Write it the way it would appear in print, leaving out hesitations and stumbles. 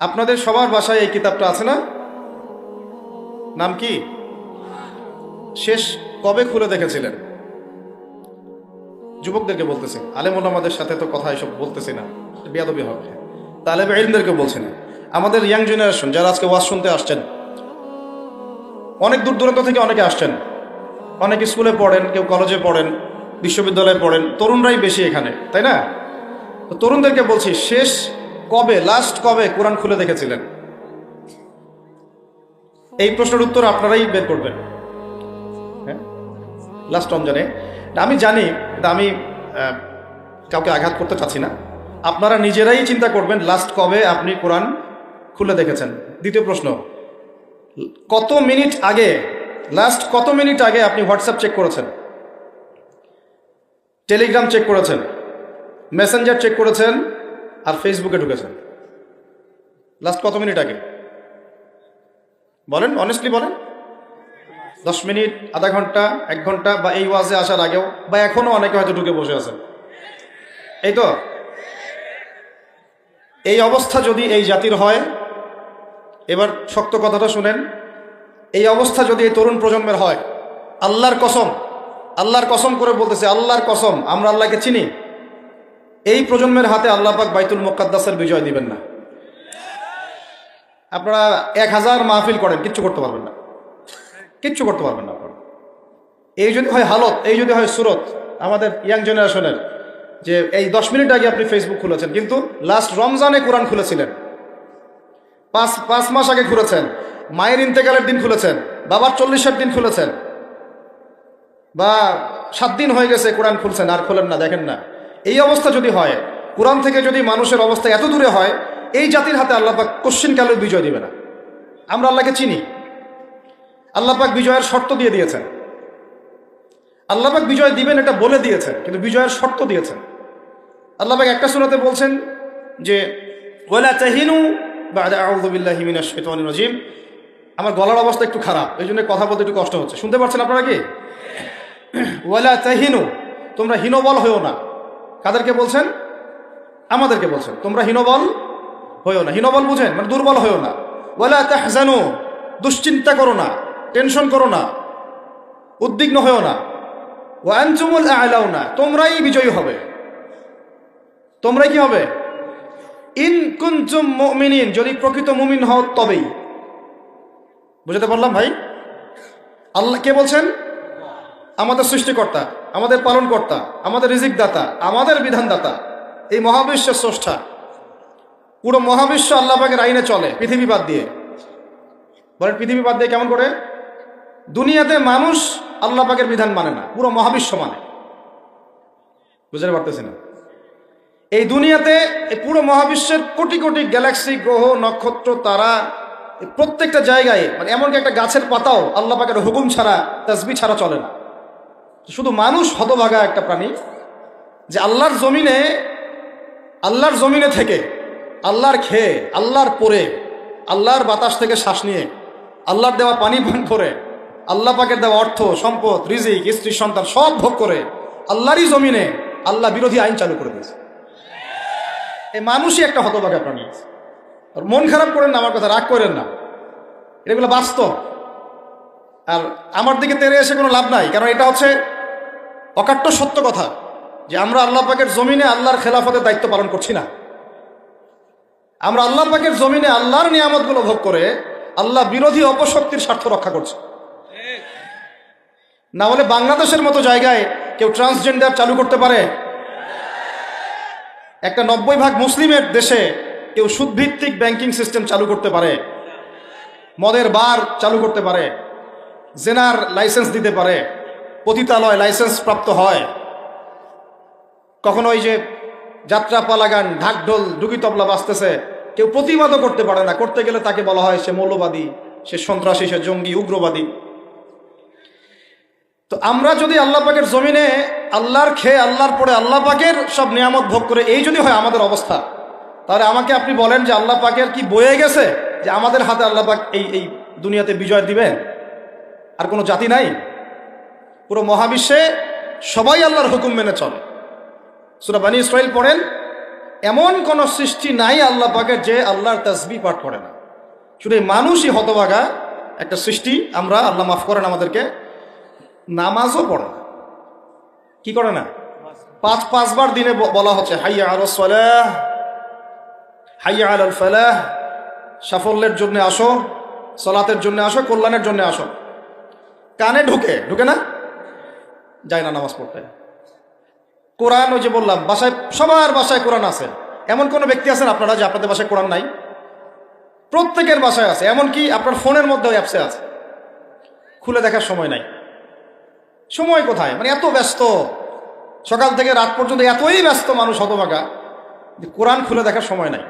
আপনাদের সবার বাসায় এই কিতাবটা আছে না? নাম কি? শেষ কবে খুলে দেখেছিলেন? যুবকদেরকে বলতেছি, আলেম ওলামাদের সাথে তো কথা এসব বলতেছি না, বেয়াদবি হবে। তালেবে ইলমদেরকে বলছি না, আমাদের ইয়াং জেনারেশন যারা আজকে ওয়াজ শুনতে আসছেন, অনেক দূর দূরান্ত থেকে অনেকে আসছেন, অনেকে স্কুলে পড়েন, কেউ কলেজে পড়েন, বিশ্ববিদ্যালয়ে পড়েন, তরুণরাই বেশি এখানে, তাই না? তো তরুণদেরকে বলছি, শেষ কবে, লাস্ট কবে কোরআন খুলে দেখেছিলেন? এই প্রশ্নের উত্তর আপনারাই বের করবেন। হ্যাঁ, লাস্ট রমজানে। আমি জানি, আমি কাউকে আঘাত করতে চাচ্ছি না, আপনারা নিজেরাই চিন্তা করবেন লাস্ট কবে আপনি কোরআন খুলে দেখেছেন। দ্বিতীয় প্রশ্ন, কত মিনিট আগে, লাস্ট কত মিনিট আগে আপনি হোয়াটসঅ্যাপ চেক করেছেন, টেলিগ্রাম চেক করেছেন, মেসেঞ্জার চেক করেছেন, আর ফেসবুকে ঢুকেছেন? লাস্ট কত মিনিট আগে বলেন, অনেস্টলি বলেন। 10 মিনিট, আধা ঘন্টা, 1 ঘন্টা, বা এই ওয়াজে আসার আগেও, বা এখনো অনেকে হয়তো ঢুকে বসে আছেন, এই তো। এই অবস্থা যদি এই জাতির হয়, এবার শক্ত কথাটা শুনেন, এই অবস্থা যদি এই তরুণ প্রজন্মের হয়, আল্লাহর কসম করে বলতেছে, আল্লাহর কসম, আমরা আল্লাহকে চিনি, এই প্রজন্মের হাতে আল্লাহ পাক বাইতুল মুকাদ্দাসের বিজয় দিবেন না। আপনারা 1000 মাহফিল করেন, কিচ্ছু করতে পারবেন না, কিচ্ছু করতে পারবেন না আপনারা। এই যদি হয় হালত, এই যদি হয় সুরত আমাদের ইয়াং জেনারেশনের, যে এই 10 মিনিট আগে আপনি ফেসবুক খুলেছেন, কিন্তু লাস্ট রমজানে কোরআন খুলেছিলেন, 5 মাস আগে খুলেছেন, মায়ের ইন্তেকালের দিন খুলেছেন, বাবার 40-এর দিন খুলেছেন, বা 7 দিন হয়ে গেছে কোরআন খুলছেন, আর খোলেন না, দেখেন না। এই অবস্থা যদি হয়, কোরআন থেকে যদি মানুষের অবস্থা এত দূরে হয়, এই জাতির হাতে আল্লাহ পাক কোশ্চিনকালের বিজয় দিবে না। আমরা আল্লাহকে চিনি, আল্লাহ পাক বিজয়ের শর্ত দিয়ে দিয়েছেন, আল্লাহ পাক বিজয় দিবেন এটা বলে দিয়েছেন, কিন্তু বিজয়ের শর্ত দিয়েছেন। আল্লাহ পাক একটা সূরাতে বলছেন যে ওয়ালা তাহিনু বা'দা আউযু বিল্লাহি মিনাশ শাইতানির রাজীম। আমার গলার অবস্থা একটু খারাপ, এই জন্য কথা বলতে একটু কষ্ট হচ্ছে, শুনতে পাচ্ছেন আপনারা কি? ওয়ালা তাহিনু, তোমরা হীনবল হইও না। কাদেরকে বলছেন? আমাদেরকে বলছেন, তোমরা হীনবল হইও না। হীনবল বুঝেন, মানে দুর্বল হইও না। ওয়ালা তাহজানু, দুশ্চিন্তা করো না, টেনশন করো না, উদ্বিগ্ন হইও না। ওয়া আনতুমুল আ'লাউনা, তোমরাই বিজয়ী হবে। তোমরাই কি হবে? ইন কুনতুম মুমিনিন, যদি প্রকৃত মুমিন হও তবেই। বুঝতে পারলাম ভাই? আল্লাহ কে বলছেন? আমাদের সৃষ্টিকর্তা, আমাদের পালনকর্তা, আমাদের রিজিক দাতা, আমাদের বিধানদাতা, এই মহাবিশ্বের স্রষ্টা। পুরো মহাবিশ্ব আল্লাহ পাকের আইনে চলে, পৃথিবী বাদ দিয়ে। বলেন পৃথিবী বাদ দিয়ে কেমন করে? দুনিয়াতে মানুষ আল্লাহ পাকের বিধান মানে না, পুরো মহাবিশ্ব মানে। বুঝতে পারতেছি না? এই দুনিয়াতে, এই পুরো মহাবিশ্বের কোটি কোটি গ্যালাক্সি, গ্রহ, নক্ষত্র, তারা, প্রত্যেকটা জায়গায়, মানে এমনকি একটা গাছের পাতাও আল্লাহ পাকের হুকুম ছাড়া, তাসবিহ ছাড়া চলে না। শুধু মানুষ হতভাগা একটা প্রাণী, যে আল্লাহর জমিনে থেকে, আল্লাহর খেয়ে, আল্লাহর পরে, আল্লাহর বাতাস থেকে শ্বাস নিয়ে, আল্লাহর দেওয়া পানি পান করে, আল্লাহ পাকের দেওয়া অর্থ, সম্পদ, রিজিক, স্ত্রী, সন্তান সব ভোগ করে, আল্লাহরই জমিনে আল্লাহ বিরোধী আইন চালু করে দিয়েছে। এই মানুষই একটা হতভাগা প্রাণী। আর মন খারাপ করেন না, আমার কথা রাগ করেন না, এগুলো বাস্তব। আর আমার দিকে তেরে এসে কোনো লাভ নাই, কারণ এটা হচ্ছে অকাট্য সত্য কথা, যে আমরা আল্লাহ পাকের জমিনে আল্লাহর খেলাফতের দায়িত্ব পালন করছি না। আমরা আল্লাহ পাকের জমিনে আল্লাহর নিয়ামতগুলো ভোগ করে আল্লাহ বিরোধী অপশক্তির স্বার্থ রক্ষা করছে। না হলে বাংলাদেশের মতো জায়গায় কেউ ট্রান্সজেন্ডার চালু করতে পারে? একটা 90% মুসলিমের দেশে কেউ সুদভিত্তিক ব্যাংকিং সিস্টেম চালু করতে পারে? মদের বার চালু করতে পারে? জেনার লাইসেন্স দিতে পারে? পতিতালয় লাইসেন্স প্রাপ্ত হয়? কখনো ওই যে যাত্রা পালা গান, ঢাকঢোল, ডুগি তবলা বাজতেছে, কেউ প্রতিবাদও করতে পারে না। করতে গেলে তাকে বলা হয় সে মৌলবাদী, সে সন্ত্রাসী, সে জঙ্গি, উগ্রবাদী। তো আমরা যদি আল্লাহ পাকের জমিনে আল্লাহর খেয়ে, আল্লাহর পরে, আল্লাহ পাকের সব নিয়ামত ভোগ করে, এই যদি হয় আমাদের অবস্থা, তাহলে আমাকে আপনি বলেন যে আল্লাহ পাকের কি বয়ে গেছে যে আমাদের হাতে আল্লাহ পাক এই দুনিয়াতে বিজয় দিবেন? আর কোনো জাতি নাই? পুরো মহাবিশ্বে সবাই আল্লাহর হুকুম মেনে চলে। সূরা বনী ইসরাঈল পড়েন, এমন কোন সৃষ্টি নাই আল্লাহ পাকের যে আল্লাহর তাসবিহ পাঠ করে না। শুধু এই মানুষই হতভাগা একটা সৃষ্টি, আমরা আল্লাহ মাফ করেন আমাদেরকে, নামাজও পড়ে না। কি করে না? পাঁচবার দিনে বলা হচ্ছে হাইয়া আলাস সালাহ, হাইয়া আলাল ফালাহ, সাফল্যের জন্য আসো, সালাতের জন্য আসো, কল্যাণের জন্য আসো। কানে ঢুকে না, যায় না নামাজ পড়তে। কোরআন, ওই যে বললাম, বাসায় সবার বাসায় কোরআন আছে। এমন কোনো ব্যক্তি আছেন আপনারা যে আপনাদের বাসায় কোরআন নাই? প্রত্যেকের বাসায় আছে, এমনকি আপনার ফোনের মধ্যে অ্যাপসে আছে, খুলে দেখার সময় নাই। সময় কোথায়? মানে এত ব্যস্ত, সকাল থেকে রাত পর্যন্ত এতই ব্যস্ত মানুষ হতভাগা, কোরআন খুলে দেখার সময় নাই।